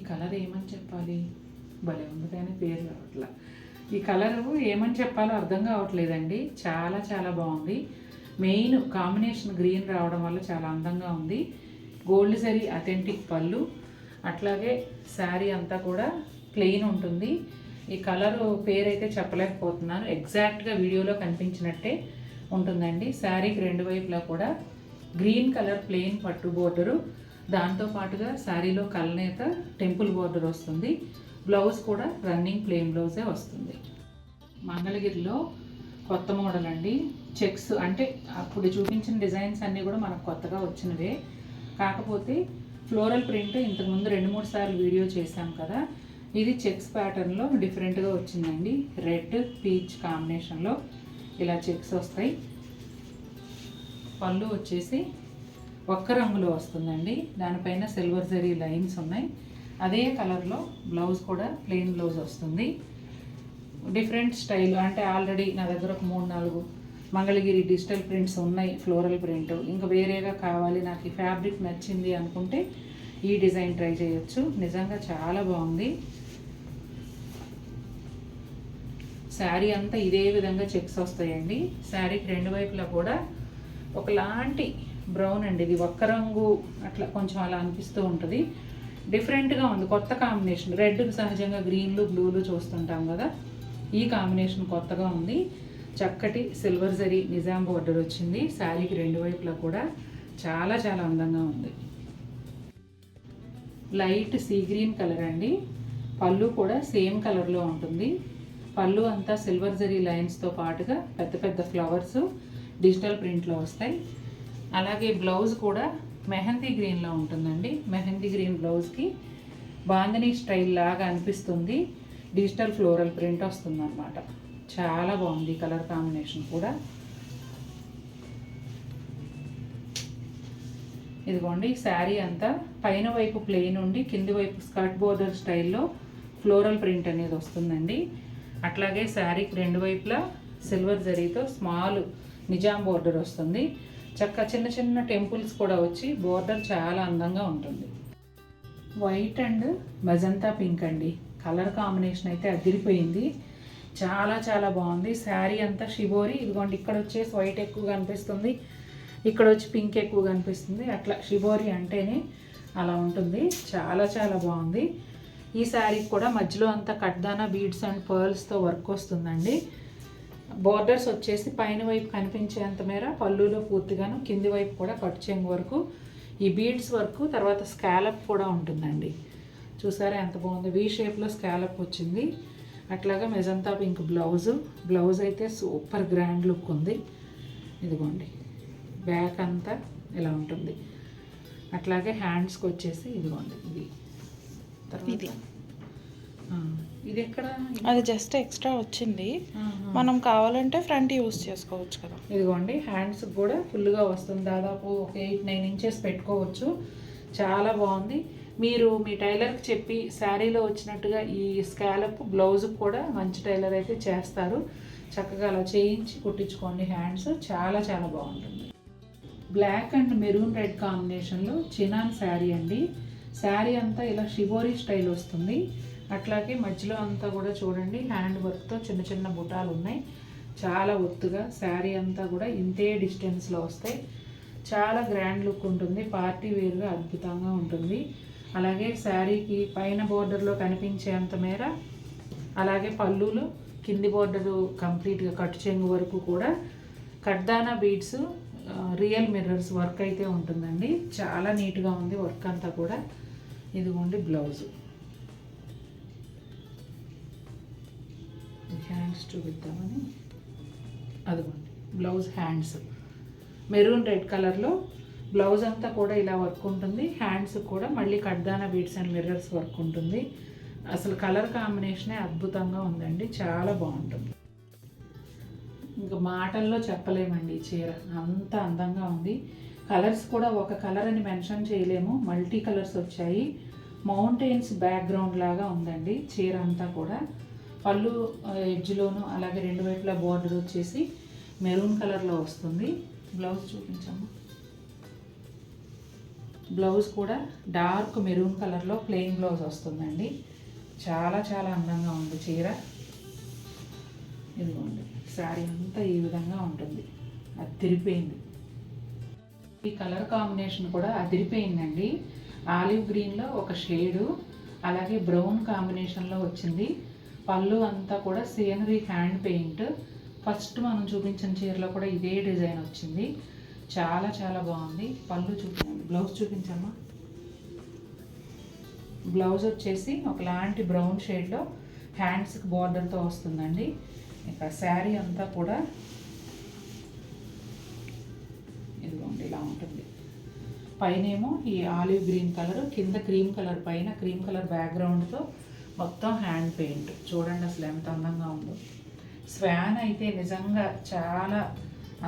Colour ఏమని చెప్పాలి, భలే ఉంది కానీ పేరు రావట్లా. ఈ కలరు ఏమని చెప్పాలో అర్థం కావట్లేదండి. చాలా చాలా బాగుంది. మెయిన్ కాంబినేషన్ గ్రీన్ రావడం వల్ల చాలా అందంగా ఉంది. గోల్డ్ జరీ అథెంటిక్ పళ్ళు, అట్లాగే శారీ అంతా కూడా ప్లెయిన్ ఉంటుంది. ఈ కలరు పేరైతే చెప్పలేకపోతున్నాను, ఎగ్జాక్ట్గా వీడియోలో కనిపించినట్టే ఉంటుందండి. శారీకి రెండు వైపులా కూడా గ్రీన్ కలర్ ప్లెయిన్ పట్టు బోర్డరు, దాంతోపాటుగా శారీలో కలనేత టెంపుల్ బోర్డర్ వస్తుంది. బ్లౌజ్ కూడా రన్నింగ్ ప్లెయిన్ బ్లౌజే వస్తుంది. మంగళగిరిలో కొత్త మోడల్ అండి. చెక్స్ అంటే అప్పుడు చూపించిన డిజైన్స్ అన్నీ కూడా మనకు కొత్తగా వచ్చినవే, కాకపోతే ఫ్లోరల్ ప్రింట్ ఇంతకుముందు 2-3 సార్లు వీడియో చేశాం కదా, ఇది చెక్స్ ప్యాటర్న్లో డిఫరెంట్గా వచ్చిందండి. రెడ్ పీచ్ కాంబినేషన్లో ఇలా చెక్స్ వస్తాయి. పళ్ళు వచ్చేసి ఒక్క రంగులో వస్తుందండి, దానిపైన సిల్వర్ జరీ లైన్స్ ఉన్నాయి. అదే కలర్లో బ్లౌజ్ కూడా ప్లెయిన్ బ్లౌజ్ వస్తుంది. డిఫరెంట్ స్టైల్ అంటే ఆల్రెడీ నా దగ్గర ఒక 3-4 మంగళగిరి డిజిటల్ ప్రింట్స్ ఉన్నాయి, ఫ్లోరల్ ప్రింట్. ఇంకా వేరేగా కావాలి, నాకు ఈ ఫ్యాబ్రిక్ నచ్చింది అనుకుంటే ఈ డిజైన్ ట్రై చేయొచ్చు. నిజంగా చాలా బాగుంది. శారీ అంతా ఇదే విధంగా చెక్స్ వస్తాయండి. శారీకి రెండు వైపులా కూడా ఒకలాంటి బ్రౌన్ అండి, ఇది ఒక్క రంగు అట్లా కొంచెం అలా అనిపిస్తూ ఉంటుంది. డిఫరెంట్గా ఉంది, కొత్త కాంబినేషన్. రెడ్కి సహజంగా గ్రీన్లు బ్లూలు చూస్తుంటాం కదా, ఈ కాంబినేషన్ కొత్తగా ఉంది. చక్కటి సిల్వర్ జరీ నిజాం బోర్డర్ వచ్చింది. శారీకి రెండు వైపులా కూడా చాలా చాలా అందంగా ఉంది. లైట్ సీ గ్రీన్ కలర్ అండి. పళ్ళు కూడా సేమ్ కలర్లో ఉంటుంది. పళ్ళు అంతా సిల్వర్ జరీ లైన్స్తో పాటుగా పెద్ద పెద్ద ఫ్లవర్స్ డిజిటల్ ప్రింట్లో వస్తాయి. అలాగే బ్లౌజ్ కూడా మెహందీ గ్రీన్లో ఉంటుందండి. మెహందీ గ్రీన్ బ్లౌజ్కి బాందినీ స్టైల్ లాగా అనిపిస్తుంది, డిజిటల్ ఫ్లోరల్ ప్రింట్ వస్తుంది అన్నమాట. చాలా బాగుంది కలర్ కాంబినేషన్ కూడా. ఇదిగోండి శారీ అంతా పైన వైపు ప్లెయిన్ ఉండి కింది వైపు స్కర్ట్ బోర్డర్ స్టైల్లో ఫ్లోరల్ ప్రింట్ అనేది వస్తుందండి. అట్లాగే శారీకి రెండు వైపులా సిల్వర్ జరీతో స్మాల్ నిజాం బోర్డర్ వస్తుంది. చిన్న చిన్న టెంపుల్స్ కూడా వచ్చి బోర్డర్ చాలా అందంగా ఉంటుంది. వైట్ అండ్ మెజంతా పింక్ అండి, కలర్ కాంబినేషన్ అయితే అదిరిపోయింది. చాలా చాలా బాగుంది. శారీ అంతా షిబోరి. ఇదిగోండి ఇక్కడ వచ్చేసి వైట్ ఎక్కువ కనిపిస్తుంది, ఇక్కడ వచ్చి పింక్ ఎక్కువ కనిపిస్తుంది. అట్లా షిబోరి అంటేనే అలా ఉంటుంది. చాలా చాలా బాగుంది. ఈ శారీకి కూడా మధ్యలో అంతా కట్దానా బీడ్స్ అండ్ పర్ల్స్తో వర్క్ వస్తుందండి. బోర్డర్స్ వచ్చేసి పైన వైపు కనిపించేంత మేర పళ్ళులో పూర్తిగాను, కింది వైపు కూడా కట్ చెంగు వరకు ఈ బీడ్స్ వర్క్, తర్వాత స్కాలప్ కూడా ఉంటుందండి. చూసారా ఎంత బాగుంది, వీ షేప్లో స్కాలప్ వచ్చింది. అట్లాగా మెజంతా పింక్ బ్లౌజ్ అయితే సూపర్ గ్రాండ్ లుక్ ఉంది. ఇదిగోండి బ్యాక్ అంతా ఇలా ఉంటుంది. అట్లాగే హ్యాండ్స్కి వచ్చేసి ఇదిగోండి ఇది ఇది ఎక్కడ, అది జస్ట్ ఎక్స్ట్రా వచ్చింది, మనం కావాలంటే ఫ్రంట్ యూస్ చేసుకోవచ్చు కదా. ఇదిగోండి హ్యాండ్స్కి కూడా ఫుల్గా వస్తుంది, దాదాపు ఒక 8-9 ఇంచెస్ పెట్టుకోవచ్చు. చాలా బాగుంది. మీరు మీ టైలర్కి చెప్పి శారీలో వచ్చినట్టుగా ఈ స్కాలప్ బ్లౌజ్ కూడా మంచి టైలర్ అయితే చేస్తారు. చక్కగా అలా చేయించి కుట్టించుకోండి హ్యాండ్స్. చాలా చాలా బాగుంటుంది. బ్లాక్ అండ్ మెరూన్ రెడ్ కాంబినేషన్లో చినాన్ శారీ అండి. శారీ అంతా ఇలా షిబోరీ స్టైల్ వస్తుంది. అట్లాగే మధ్యలో అంతా కూడా చూడండి హ్యాండ్ వర్క్తో చిన్న చిన్న బుటాలు ఉన్నాయి. చాలా ఒత్తుగా శారీ అంతా కూడా ఇంతే డిస్టెన్స్లో వస్తాయి. చాలా గ్రాండ్ లుక్ ఉంటుంది, పార్టీ వేర్గా అద్భుతంగా ఉంటుంది. అలాగే శారీకి పైన బోర్డర్లో కనిపించేంత మేర, అలాగే పళ్ళులో కింది బోర్డరు కంప్లీట్గా కట్ చెంగు వరకు కూడా కట్దానా బీడ్స్ రియల్ మిర్రర్స్ వర్క్ అయితే ఉంటుందండి. చాలా నీట్గా ఉంది వర్క్ అంతా కూడా. ఇదిగోండి బ్లౌజు, హ్యాండ్స్ చూపిద్దామని. అదిగోండి బ్లౌజ్ హ్యాండ్స్ మెరూన్ రెడ్ కలర్లో బ్లౌజ్ అంతా కూడా ఇలా వర్క్ ఉంటుంది. హ్యాండ్స్ కూడా మళ్ళీ కట్దానా బీడ్స్ అండ్ మిర్రర్స్ వర్క్ ఉంటుంది. అసలు కలర్ కాంబినేషనే అద్భుతంగా ఉందండి, చాలా బాగుంటుంది. ఇంకా మాటల్లో చెప్పలేమండి చీర, అంత అందంగా ఉంది. కలర్స్ కూడా ఒక కలర్ అని మెన్షన్ చేయలేము, మల్టీ కలర్స్ వచ్చాయి. మౌంటైన్స్ బ్యాక్గ్రౌండ్ లాగా ఉందండి చీర అంతా కూడా. పళ్ళు ఎడ్జ్లోను అలాగే రెండు వైపులా బోర్డర్ వచ్చేసి మెరూన్ కలర్లో వస్తుంది. బ్లౌజ్ చూపించమ్మా. బ్లౌజ్ కూడా డార్క్ మెరూన్ కలర్లో ప్లెయిన్ బ్లౌజ్ వస్తుందండి. చాలా చాలా అందంగా ఉంది చీర. ఇదిగోండి శారీ అంతా ఈ విధంగా ఉంటుంది. అదిరిపోయింది. ఈ కలర్ కాంబినేషన్ కూడా అదిరిపోయిందండి. ఆలివ్ గ్రీన్లో ఒక షేడు, అలాగే బ్రౌన్ కాంబినేషన్లో వచ్చింది. పళ్ళు అంతా కూడా సీనరీ హ్యాండ్ పెయింట్. ఫస్ట్ మనం చూపించిన చీరలో కూడా ఇదే డిజైన్ వచ్చింది. చాలా చాలా బాగుంది. పళ్ళు చూపించండి, బ్లౌజ్ చూపించమ్మా. బ్లౌజ్ వచ్చేసి ఒకలాంటి బ్రౌన్ షేడ్లో హ్యాండ్స్కి బార్డర్తో వస్తుందండి. ఇక శారీ అంతా కూడా ఇదిగోండి ఇలా ఉంటుంది. పైనేమో ఈ ఆలివ్ గ్రీన్ కలర్, కింద క్రీమ్ కలర్, పైన క్రీమ్ కలర్ బ్యాక్గ్రౌండ్తో మొత్తం హ్యాండ్ పెయింట్. చూడండి అసలు ఎంత అందంగా ఉందో. స్వాన్ అయితే నిజంగా చాలా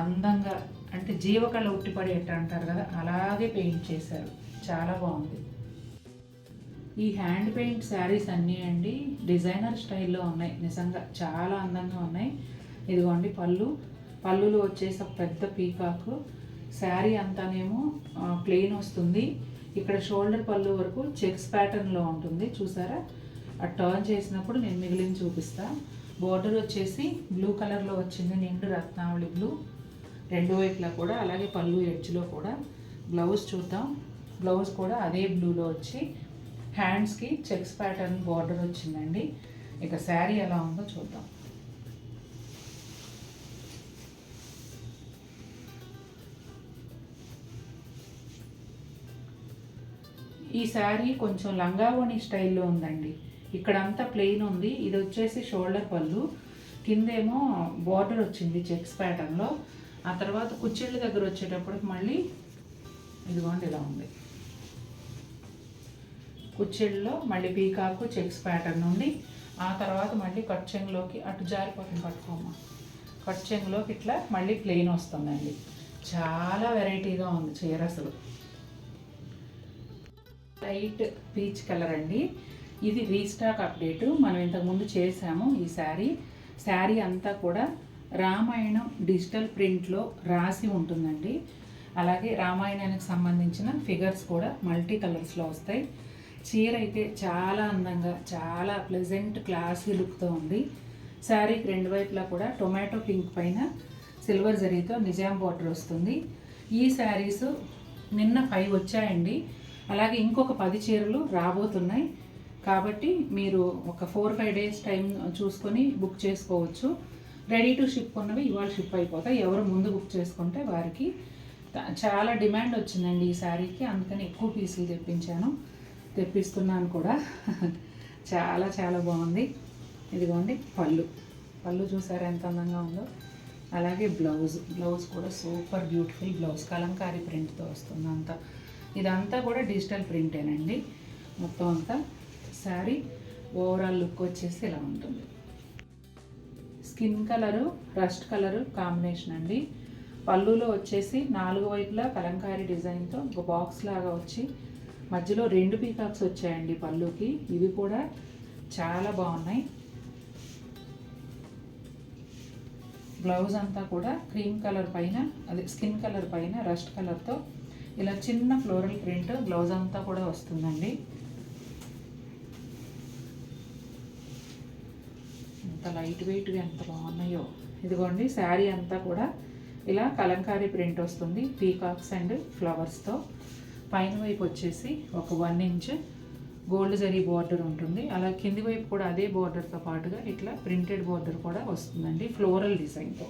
అందంగా, అంటే జీవకళ ఉట్టిపడేట అంటారు కదా, అలాగే పెయింట్ చేశారు. చాలా బాగుంది. ఈ హ్యాండ్ పెయింట్ శారీస్ అన్నీ అండి డిజైనర్ స్టైల్లో ఉన్నాయి. నిజంగా చాలా అందంగా ఉన్నాయి. ఇదిగోండి పళ్ళులో వచ్చేసి ఒక పెద్ద పీకాకు. శారీ అంతానేమో ప్లెయిన్ వస్తుంది. ఇక్కడ షోల్డర్ పళ్ళు వరకు చెక్స్ ప్యాటర్న్లో ఉంటుంది. చూసారా, ఆ టర్న్ చేసినప్పుడు నేను మిగిలిన చూపిస్తా. బోర్డర్ వచ్చేసి బ్లూ కలర్లో వచ్చింది, నిండు రత్నావళి బ్లూ రెండు వైపులా కూడా. అలాగే పళ్ళు ఎడ్జ్లో కూడా. బ్లౌజ్ చూద్దాం. బ్లౌజ్ కూడా అదే బ్లూలో వచ్చి హ్యాండ్స్కి చెక్స్ ప్యాటర్న్ బార్డర్ వచ్చిందండి. ఇక శారీ ఎలా ఉందో చూద్దాం. ఈ శారీ కొంచెం లంగావోణి స్టైల్లో ఉందండి. ఇక్కడంతా ప్లెయిన్ ఉంది. ఇది వచ్చేసి షోల్డర్ పళ్ళు, కిందేమో బార్డర్ వచ్చింది చెక్స్ ప్యాటర్న్లో. ఆ తర్వాత కుచ్చిళ్ళ దగ్గర వచ్చేటప్పటికి మళ్ళీ ఇదిగోండి ఇలా ఉంది. కుచ్చిళ్ళలో మళ్ళీ పీకాకు చెక్స్ ప్యాటర్న్ నుండి, ఆ తర్వాత మళ్ళీ కట్ చెంగులోకి అటు జారిపోతుంది, పట్టుకోమా. కట్ చెంగులోకి ఇట్లా మళ్ళీ ప్లెయిన్ వస్తుందండి. చాలా వెరైటీగా ఉంది చీర అసలు. లైట్ పీచ్ కలర్ అండి. ఇది రీస్టాక్ అప్డేటు. మనం ఇంతకుముందు చేసాము ఈ శారీ అంతా కూడా రామాయణం డిజిటల్ ప్రింట్లో రాసి ఉంటుందండి. అలాగే రామాయణానికి సంబంధించిన ఫిగర్స్ కూడా మల్టీ కలర్స్లో వస్తాయి. చీర అయితే చాలా అందంగా, చాలా ప్లెజెంట్ క్లాసీ లుక్తో ఉంది. శారీకి రెండు వైపులా కూడా టొమాటో పింక్ పైన సిల్వర్ జరీతో నిజాం బార్డర్ వస్తుంది. ఈ శారీస్ నిన్న 5 వచ్చాయండి. అలాగే ఇంకొక 10 చీరలు రాబోతున్నాయి. కాబట్టి మీరు ఒక 4-5 డేస్ టైం చూసుకొని బుక్ చేసుకోవచ్చు. రెడీ టు షిప్ ఉన్నవి ఇవాళ షిప్ అయిపోతాయి. ఎవరు ముందు బుక్ చేసుకుంటే వారికి. చాలా డిమాండ్ వచ్చిందండి ఈ శారీకి, అందుకని ఎక్కువ పీసులు తెప్పిస్తున్నాను కూడా. చాలా చాలా బాగుంది. ఇదిగోండి పళ్ళు చూసారా ఎంత అందంగా ఉందో. అలాగే బ్లౌజ్ కూడా సూపర్ బ్యూటిఫుల్ బ్లౌజ్, కలంకారీ ప్రింట్తో వస్తుంది. ఇదంతా కూడా డిజిటల్ ప్రింటేనండి మొత్తం అంతా. శారీ ఓవరాల్ లుక్ వచ్చేసి ఇలా ఉంటుంది. Skin colour rust colour combination అండి. పళ్ళులో వచ్చేసి 4 వైపులా కలంకారీ డిజైన్తో ఒక బాక్స్ లాగా వచ్చి మధ్యలో 2 పీకాక్స్ వచ్చాయండి పళ్ళుకి. ఇవి కూడా చాలా బాగున్నాయి. బ్లౌజ్ అంతా కూడా క్రీమ్ కలర్ పైన, అదే స్కిన్ కలర్ పైన రస్ట్ కలర్తో ఇలా చిన్న ఫ్లోరల్ ప్రింట్ బ్లౌజ్ అంతా కూడా వస్తుందండి. ఎంత లైట్ వెయిట్గా ఎంత బాగున్నాయో. ఇదిగోండి శారీ అంతా కూడా ఇలా కలంకారీ ప్రింట్ వస్తుంది, పీకాక్స్ అండ్ ఫ్లవర్స్తో. పైన వైపు వచ్చేసి ఒక 1 ఇంచ్ గోల్డ్ జరీ బార్డర్ ఉంటుంది. అలా కింది వైపు కూడా అదే బార్డర్తో పాటుగా ఇట్లా ప్రింటెడ్ బార్డర్ కూడా వస్తుందండి ఫ్లోరల్ డిజైన్తో.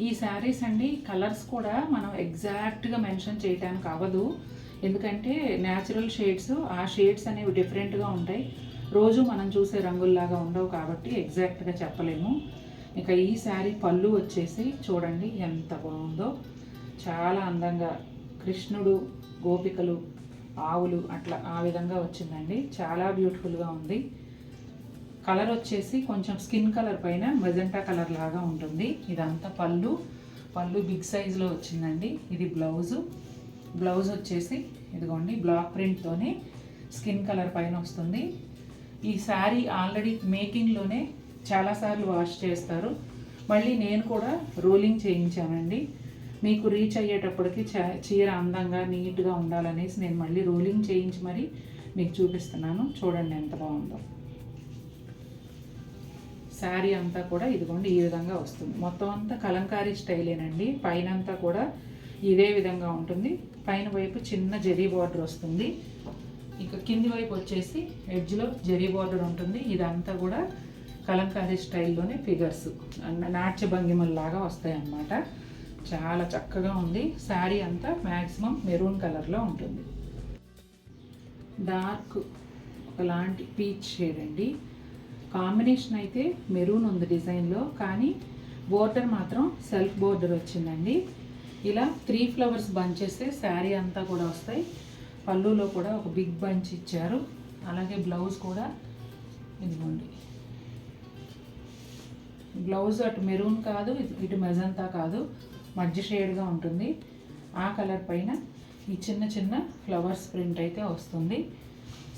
ఈ శారీస్ అండి కలర్స్ కూడా మనం ఎగ్జాక్ట్గా మెన్షన్ చేయడానికి అవ్వదు. ఎందుకంటే న్యాచురల్ షేడ్స్, ఆ షేడ్స్ అనేవి డిఫరెంట్గా ఉంటాయి. రోజు మనం చూసే రంగుల్లాగా ఉండవు కాబట్టి ఎగ్జాక్ట్గా చెప్పలేము. ఇక ఈ శారీ పళ్ళు వచ్చేసి చూడండి ఎంత బాగుందో. చాలా అందంగా కృష్ణుడు, గోపికలు, ఆవులు అట్లా ఆ విధంగా వచ్చిందండి. చాలా బ్యూటిఫుల్గా ఉంది. కలర్ వచ్చేసి కొంచెం స్కిన్ కలర్ పైన మెజెంటా కలర్ లాగా ఉంటుంది. ఇదంతా పళ్ళు బిగ్ సైజులో వచ్చిందండి. ఇది బ్లౌజ్ వచ్చేసి ఇదిగోండి బ్లాక్ ప్రింట్తోనే స్కిన్ కలర్ పైన వస్తుంది. ఈ శారీ ఆల్రెడీ మేకింగ్లోనే చాలాసార్లు వాష్ చేస్తారు. మళ్ళీ నేను కూడా రోలింగ్ చేయించానండి. మీకు రీచ్ అయ్యేటప్పటికి చీర అందంగా నీట్గా ఉండాలనేసి నేను మళ్ళీ రోలింగ్ చేయించి మరి మీకు చూపిస్తున్నాను. చూడండి ఎంత బాగుందో. శారీ అంతా కూడా ఇదిగోండి ఈ విధంగా వస్తుంది. మొత్తం అంతా కలంకారీ స్టైలేనండి. పైన అంతా కూడా ఇదే విధంగా ఉంటుంది. పైన వైపు చిన్న జరీ బార్డర్ వస్తుంది. ఇక కింది వైపు వచ్చేసి ఎడ్జ్లో జరీ బార్డర్ ఉంటుంది. ఇదంతా కూడా కలంకారీ స్టైల్లోనే ఫిగర్స్ నాట్య భంగిమల్లాగా వస్తాయి అన్నమాట. చాలా చక్కగా ఉంది. శారీ అంతా మ్యాక్సిమం మెరూన్ కలర్లో ఉంటుంది. డార్క్ ఒకలాంటి పీచ్ షేడ్ అండి. కాంబినేషన్ అయితే మెరూన్ ఉంది డిజైన్లో, కానీ బోర్డర్ మాత్రం సెల్ఫ్ బోర్డర్ వచ్చిందండి. ఇలా 3 ఫ్లవర్స్ బంచెస్ శారీ అంతా కూడా వస్తాయి. పళ్ళులో కూడా ఒక బిగ్ బంచ్ ఇచ్చారు. అలాగే బ్లౌజ్ కూడా ఇదిగోండి. బ్లౌజ్ అటు మెరూన్ కాదు, ఇటు మెజంతా కాదు, మధ్య షేడ్గా ఉంటుంది. ఆ కలర్ పైన ఈ చిన్న చిన్న ఫ్లవర్స్ ప్రింట్ అయితే వస్తుంది.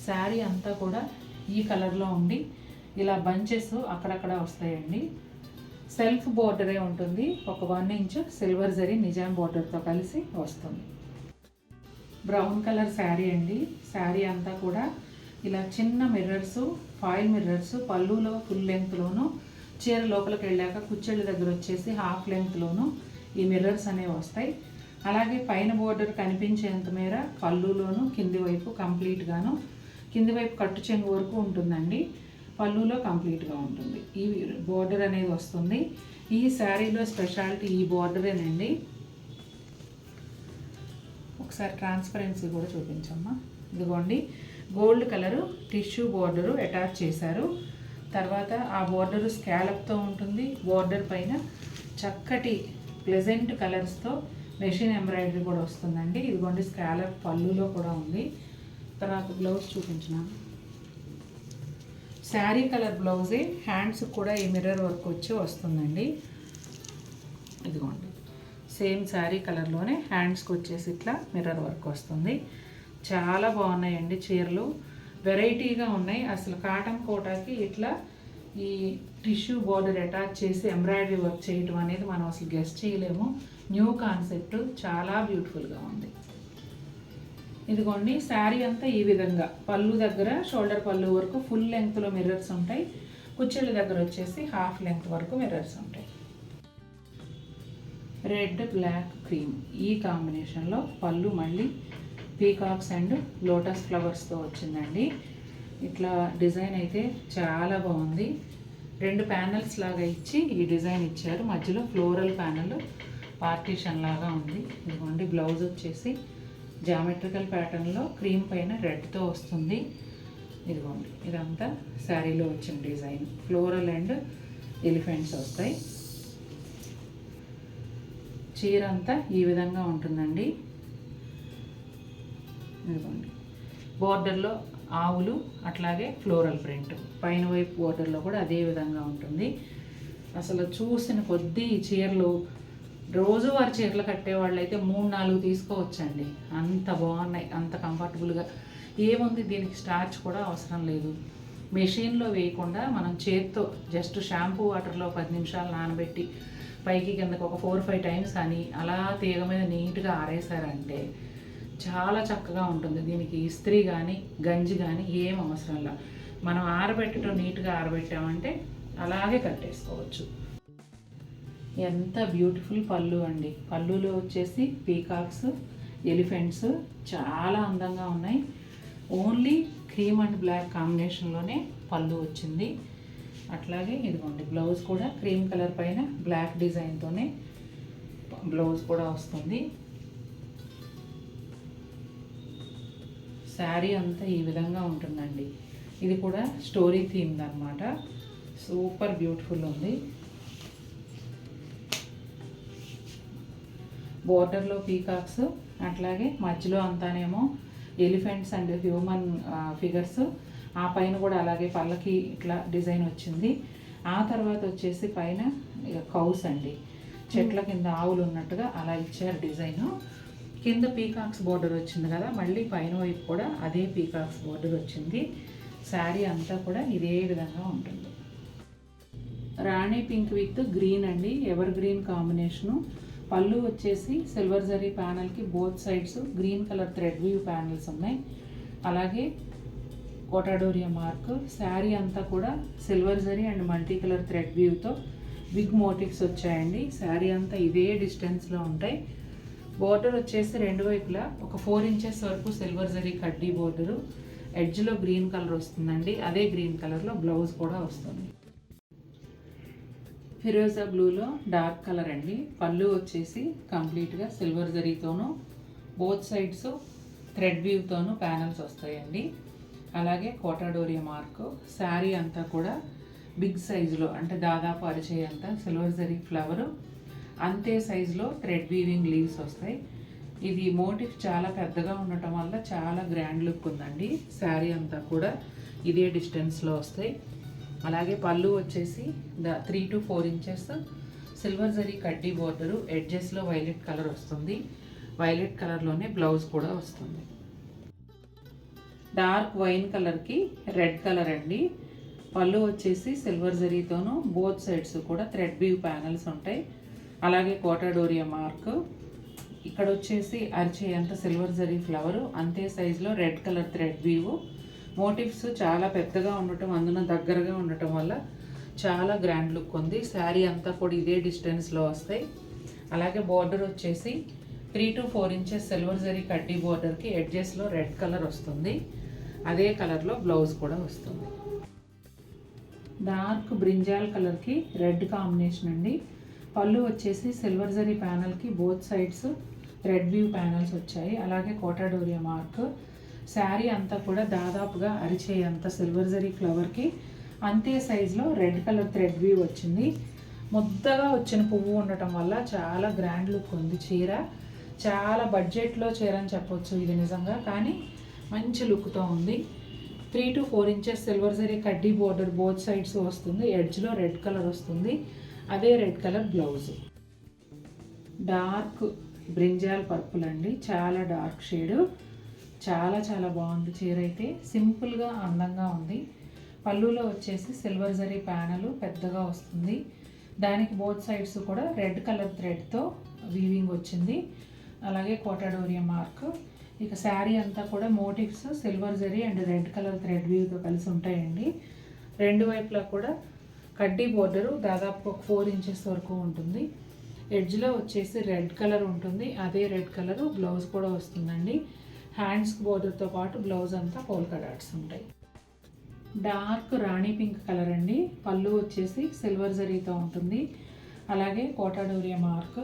శారీ అంతా కూడా ఈ కలర్లో ఉండి ఇలా బంచెస్ అక్కడక్కడ వస్తాయండి. సెల్ఫ్ బోర్డరే ఉంటుంది. ఒక 1 ఇంచ్ సిల్వర్ జరీ నిజాం బోర్డర్తో కలిసి వస్తుంది. బ్రౌన్ కలర్ శారీ అండి. శారీ అంతా కూడా ఇలా చిన్న మిర్రర్స్, ఫాయిల్ మిర్రర్స్ పళ్ళులో ఫుల్ లెంగ్త్లోను, చీర లోపలికి వెళ్ళాక కుచ్చెళ్ళ దగ్గర వచ్చేసి హాఫ్ లెంగ్త్లోను ఈ మిర్రర్స్ అనేవి వస్తాయి. అలాగే పైన బోర్డర్ కనిపించేంత మేర పళ్ళులోను కింది వైపు కంప్లీట్గాను, కింది వైపు కట్టు చెంగు వరకు ఉంటుందండి. పళ్ళులో కంప్లీట్గా ఉంటుంది. ఈ బోర్డర్ అనేది వస్తుంది. ఈ శారీలో స్పెషాలిటీ ఈ బోర్డరేనండి. ఒకసారి ట్రాన్స్పరెన్సీ కూడా చూపించమ్మా. ఇదిగోండి gold colour tissue border attach చేశారు. తర్వాత ఆ బోర్డరు స్కాలప్తో ఉంటుంది. బోర్డర్ పైన చక్కటి ప్లెజెంట్ కలర్స్తో మెషిన్ ఎంబ్రాయిడరీ కూడా వస్తుందండి. ఇదిగోండి స్కాలప్ పళ్ళులో కూడా ఉంది. తర్వాత బ్లౌజ్ చూపించినాను. శారీ కలర్ బ్లౌజే, హ్యాండ్స్ కూడా ఈ మిర్రర్ వర్క్ వచ్చి వస్తుందండి. ఇదిగోండి సేమ్ శారీ కలర్లోనే హ్యాండ్స్కి వచ్చేసి ఇట్లా మిర్రర్ వర్క్ వస్తుంది. చాలా బాగున్నాయండి చీరలు, వెరైటీగా ఉన్నాయి. అసలు కాటన్ కోటాకి ఇట్లా ఈ టిష్యూ బోర్డర్ అటాచ్ చేసి ఎంబ్రాయిడరీ వర్క్ చేయటం అనేది మనం అసలు గెస్ట్ చేయలేము. న్యూ కాన్సెప్ట్, చాలా బ్యూటిఫుల్గా ఉంది. ఇదిగోండి శారీ అంతా ఈ విధంగా పళ్ళు దగ్గర షోల్డర్ పళ్ళు వరకు ఫుల్ లెంగ్త్లో మిర్రర్స్ ఉంటాయి. కుచ్చెళ్ళ దగ్గర వచ్చేసి హాఫ్ లెంగ్త్ వరకు మిర్రర్స్ ఉంటాయి. రెడ్ బ్లాక్ క్రీమ్ ఈ కాంబినేషన్లో పళ్ళు మళ్ళీ పీకాక్స్ అండ్ లోటస్ ఫ్లవర్స్తో వచ్చిందండి. ఇట్లా డిజైన్ అయితే చాలా బాగుంది. 2 ప్యానల్స్ లాగా ఇచ్చి ఈ డిజైన్ ఇచ్చారు. మధ్యలో ఫ్లోరల్ ప్యానల్ పార్టీషన్ లాగా ఉంది. ఇదిగోండి బ్లౌజ్ వచ్చేసి జామెట్రికల్ ప్యాటర్న్లో క్రీమ్ పైన రెడ్తో వస్తుంది. ఇదిగోండి ఇదంతా శారీలో వచ్చిన డిజైన్. ఫ్లోరల్ అండ్ ఎలిఫెంట్స్ వస్తాయి. చీర అంతా ఈ విధంగా ఉంటుందండి. ఇదిగోండి బోర్డర్లో ఆవులు, అట్లాగే ఫ్లోరల్ ప్రింట్. పైన వైపు బోర్డర్లో కూడా అదే విధంగా ఉంటుంది. అసలు చూసిన కొద్దీ ఈ చీరలు రోజువారి చీరలు కట్టేవాళ్ళు అయితే 3-4 తీసుకోవచ్చండి. అంత బాగున్నాయి, అంత కంఫర్టబుల్గా. ఏముంది దీనికి స్టార్చ్ కూడా అవసరం లేదు. మెషిన్లో వేయకుండా మనం చేత్తో జస్ట్ షాంపూ వాటర్లో 10 నిమిషాలు నానబెట్టి పైకి కిందకు ఒక 4-5 టైమ్స్ అని అలా తీగ మీద నీట్గా ఆరేసారంటే చాలా చక్కగా ఉంటుంది. దీనికి ఇస్త్రీ కానీ గంజి కానీ ఏం అవసరం లేదు. మనం ఆరబెట్టడం నీట్గా ఆరబెట్టామంటే అలాగే కట్టేసుకోవచ్చు. ఎంత బ్యూటిఫుల్ పళ్ళు అండి. పళ్ళులో వచ్చేసి పీకాక్స్, ఎలిఫెంట్స్ చాలా అందంగా ఉన్నాయి. ఓన్లీ క్రీమ్ అండ్ బ్లాక్ కాంబినేషన్లోనే పళ్ళు వచ్చింది. అట్లాగే ఇదిగోండి బ్లౌజ్ కూడా క్రీమ్ కలర్ పైన బ్లాక్ డిజైన్తోనే బ్లౌజ్ కూడా వస్తుంది. శారీ అంతా ఈ విధంగా ఉంటుందండి. ఇది కూడా స్టోరీ థీమ్ది అన్నమాట. సూపర్ బ్యూటిఫుల్ ఉంది. బోర్డర్లో పీకాక్స్, అట్లాగే మధ్యలో అంతానేమో ఎలిఫెంట్స్ అండ్ హ్యూమన్ ఫిగర్స్. ఆ పైన కూడా అలాగే పళ్ళకి ఇట్లా డిజైన్ వచ్చింది. ఆ తర్వాత వచ్చేసి పైన కౌస్ అండి, చెట్ల కింద ఆవులు ఉన్నట్టుగా అలా ఇచ్చారు డిజైను. కింద పీకాక్స్ బోర్డర్ వచ్చింది కదా, మళ్ళీ పైన వైపు కూడా అదే పీకాక్స్ బోర్డర్ వచ్చింది. శారీ అంతా కూడా ఇదే విధంగా ఉంటుంది. రాణి పింక్ విత్ గ్రీన్ అండి, ఎవర్ గ్రీన్ కాంబినేషను. పళ్ళు వచ్చేసి సిల్వర్ జరీ ప్యానల్కి both sides green colour thread weave panels ఉన్నాయి. అలాగే కోటాడోరియా మార్క్. శారీ అంతా కూడా silver zari and multi colour thread వ్యూతో బిగ్ మోటివ్స్ వచ్చాయండి. శారీ అంతా ఇదే డిస్టెన్స్లో ఉంటాయి. బోర్డర్ వచ్చేసి రెండు వైపులా ఒక 4 ఇంచెస్ వరకు సిల్వర్ జరీ కడ్డీ బోర్డరు, ఎడ్జ్లో గ్రీన్ కలర్ వస్తుందండి. అదే గ్రీన్ కలర్లో బ్లౌజ్ కూడా వస్తుంది. ఫిరోజా బ్లూలో డార్క్ కలర్ అండి. పళ్ళు వచ్చేసి కంప్లీట్గా సిల్వర్ జరీతోనూ బోత్ సైడ్స్ థ్రెడ్ వ్యూతోనూ ప్యానల్స్ వస్తాయండి. అలాగే కోటాడోరియా మార్క్. శారీ అంతా కూడా బిగ్ సైజులో అంటే దాదాపు అరిచేయంత సిల్వర్ జరీ ఫ్లవరు, అంతే సైజులో థ్రెడ్ వీవింగ్ లీవ్స్ వస్తాయి. ఇది మోటివ్ చాలా పెద్దగా ఉండటం వల్ల చాలా గ్రాండ్ లుక్ ఉందండి. శారీ అంతా కూడా ఇదే డిస్టెన్స్లో వస్తాయి. అలాగే పళ్ళు వచ్చేసి 3 to 4 ఇంచెస్ సిల్వర్ జరీ కడ్డీ బోర్డరు, ఎడ్జెస్లో వైలెట్ కలర్ వస్తుంది. వైలెట్ కలర్లోనే బ్లౌజ్ కూడా వస్తుంది. డార్క్ వైన్ కలర్కి రెడ్ కలర్ అండి. పళ్ళు వచ్చేసి సిల్వర్ జరీతోనూ బోత్ సైడ్స్ కూడా థ్రెడ్ వీవ్ ప్యానల్స్ ఉంటాయి. అలాగే కోటాడోరియా మార్క్. ఇక్కడ వచ్చేసి అరిచేయంత సిల్వర్ జరీ ఫ్లవరు, అంతే సైజులో red colour thread weave. Motifs చాలా పెద్దగా ఉండటం, అందున దగ్గరగా ఉండటం వల్ల చాలా గ్రాండ్ లుక్ ఉంది. శారీ అంతా కూడా ఇదే డిస్టెన్స్లో వస్తాయి. అలాగే బోర్డర్ వచ్చేసి 3 to 4 ఇంచెస్ సిల్వర్ జరీ కడ్డీ బోర్డర్కి ఎడ్జెస్లో రెడ్ కలర్ వస్తుంది. అదే కలర్లో బ్లౌజ్ కూడా వస్తుంది. డార్క్ బ్రింజాల్ కలర్కి రెడ్ కాంబినేషన్ అండి. పళ్ళు వచ్చేసి సిల్వర్ జరీ ప్యానల్కి both sides thread weave panels వచ్చాయి. అలాగే కోటాడోరియా మార్క్. శారీ అంతా కూడా దాదాపుగా అరిచేయంత సిల్వర్ జరీ ఫ్లవర్కి అంతే సైజులో రెడ్ కలర్ థ్రెడ్ వ్యూ వచ్చింది. ముద్దగా వచ్చిన పువ్వు ఉండటం వల్ల చాలా గ్రాండ్ లుక్ ఉంది చీర. చాలా బడ్జెట్లో చీర అని చెప్పొచ్చు ఇది నిజంగా, కానీ మంచి లుక్తో ఉంది. 3 to 4 ఇంచెస్ సిల్వర్ జరీ కడ్డీ బోర్డర్ బోత్ సైడ్స్ వస్తుంది. ఎడ్జ్లో రెడ్ కలర్ వస్తుంది. అదే red colour blouse. Dark brinjal purple అండి. చాలా డార్క్ షేడు. చాలా చాలా బాగుంది చీర అయితే. సింపుల్గా అందంగా ఉంది. పళ్ళులో వచ్చేసి సిల్వర్ జరీ ప్యానలు పెద్దగా వస్తుంది. దానికి బోత్ సైడ్స్ కూడా రెడ్ కలర్ థ్రెడ్తో వీవింగ్ వచ్చింది. అలాగే కోటాడోరియా మార్క్. ఇక శారీ అంతా కూడా motifs silver zari and red colour thread వీవ్తో కలిసి ఉంటాయండి. రెండు వైపులా కూడా కడ్డీ బోర్డరు దాదాపు 4 ఇంచెస్ వరకు ఉంటుంది. ఎడ్జ్లో వచ్చేసి రెడ్ కలర్ ఉంటుంది. అదే రెడ్ కలర్ బ్లౌజ్ కూడా వస్తుందండి. హ్యాండ్స్ బోర్డర్తో పాటు బ్లౌజ్ అంతా పోల్కా డాట్స్ ఉంటాయి. డార్క్ రాణి పింక్ కలర్ అండి. పళ్ళు వచ్చేసి సిల్వర్ జరీతో ఉంటుంది. అలాగే కోటాడోరియా మార్క్.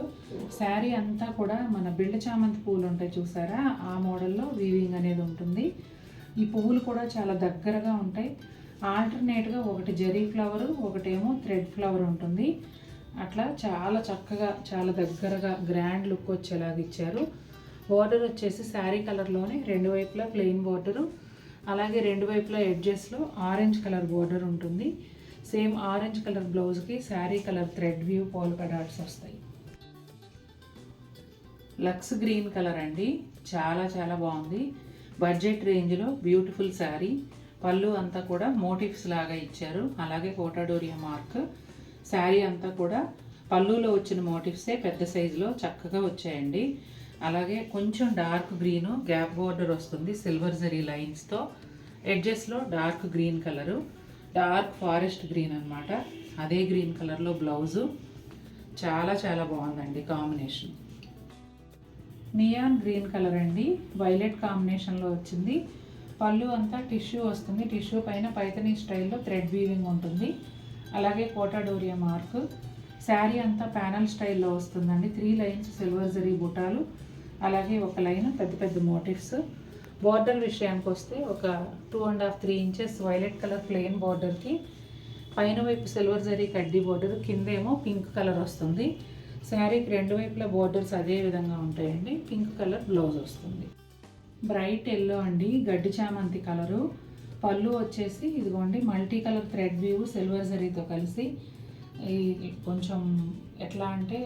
శారీ అంతా కూడా మన బిళ్ళ చామంతి పువ్వులు ఉంటాయి చూసారా, ఆ మోడల్లో వీవింగ్ అనేది ఉంటుంది. ఈ పువ్వులు కూడా చాలా దగ్గరగా ఉంటాయి. ఆల్టర్నేట్గా ఒకటి జరీ ఫ్లవరు, ఒకటేమో థ్రెడ్ ఫ్లవర్ ఉంటుంది. అట్లా చాలా చక్కగా చాలా దగ్గరగా గ్రాండ్ లుక్ వచ్చేలాగా ఇచ్చారు. బోర్డర్ వచ్చేసి శారీ కలర్లోనే రెండు వైపులా ప్లెయిన్ బోర్డరు, అలాగే రెండు వైపులా ఎడ్జెస్లో ఆరెంజ్ కలర్ బోర్డర్ ఉంటుంది. సేమ్ ఆరెంజ్ కలర్ బ్లౌజ్కి sari colour thread view polka dots వస్తాయి. లక్స్ గ్రీన్ కలర్ అండి. చాలా చాలా బాగుంది. బడ్జెట్ రేంజ్లో బ్యూటిఫుల్ శారీ. పళ్ళు అంతా కూడా మోటివ్స్ లాగా ఇచ్చారు. అలాగే కోటాడోరియా మార్క్. శారీ అంతా కూడా పళ్ళులో వచ్చిన మోటివ్సే పెద్ద సైజులో చక్కగా వచ్చాయండి. అలాగే కొంచెం డార్క్ గ్రీను గ్యాప్ బోర్డర్ వస్తుంది సిల్వర్ జరీ లైన్స్తో. ఎడ్జెస్లో dark green colour, dark forest green అనమాట. అదే గ్రీన్ కలర్లో బ్లౌజు. చాలా చాలా బాగుందండి కాంబినేషన్. నియాన్ గ్రీన్ కలర్ అండి. వైలెట్ కాంబినేషన్లో వచ్చింది. పళ్ళు అంతా టిష్యూ వస్తుంది. టిష్యూ పైన పైతనీ స్టైల్లో థ్రెడ్ వీవింగ్ ఉంటుంది. అలాగే కోటాడోరియా మార్క్. శారీ అంతా ప్యానల్ స్టైల్లో వస్తుందండి. 3 లైన్స్ సిల్వర్ జరీ బుటాలు, అలాగే ఒక లైన్ పెద్ద పెద్ద మోటివ్స్. బార్డర్ విషయానికి వస్తే ఒక 2.5-3 ఇంచెస్ వైలెట్ కలర్ ప్లెయిన్ బార్డర్కి పైన వైపు సిల్వర్ జరీ కడ్డీ బార్డర్, కిందేమో పింక్ కలర్ వస్తుంది. శారీకి రెండు వైపుల బార్డర్స్ అదే విధంగా ఉంటాయండి. పింక్ కలర్ బ్లౌజ్ వస్తుంది. బ్రైట్ ఎల్లో అండి. గడ్డి చామంతి కలరు. పళ్ళు వచ్చేసి ఇదిగోండి multi colour thread view silver జరీతో కలిసి కొంచెం ఎట్లా అంటే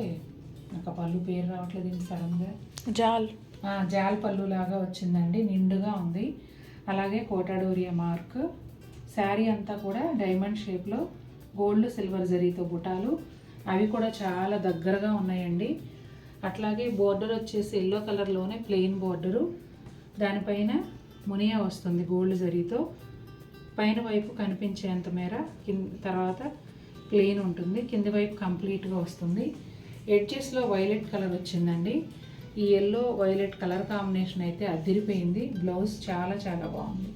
నాకు పళ్ళు పేరు రావట్లేదు ఇంక సడన్గా. జాల్ పళ్ళు లాగా వచ్చిందండి. నిండుగా ఉంది. అలాగే కోటాడోరియా మార్క్. శారీ అంతా కూడా డైమండ్ షేప్లో గోల్డ్ సిల్వర్ జరీతో బుటాలు, అవి కూడా చాలా దగ్గరగా ఉన్నాయండి. అట్లాగే బోర్డర్ వచ్చేసి ఎల్లో కలర్లోనే ప్లెయిన్ బోర్డరు, దానిపైన మునియా వస్తుంది గోల్డ్ జరీతో, పైన వైపు కనిపించేంత మేర తర్వాత ప్లెయిన్ ఉంటుంది, కింది వైపు కంప్లీట్గా వస్తుంది. ఎడ్జెస్లో వైలెట్ కలర్ వచ్చిందండి. ఈ ఎల్లో వైలెట్ కలర్ కాంబినేషన్ అయితే అదిరిపోయింది. బ్లౌజ్ చాలా చాలా బాగుంది.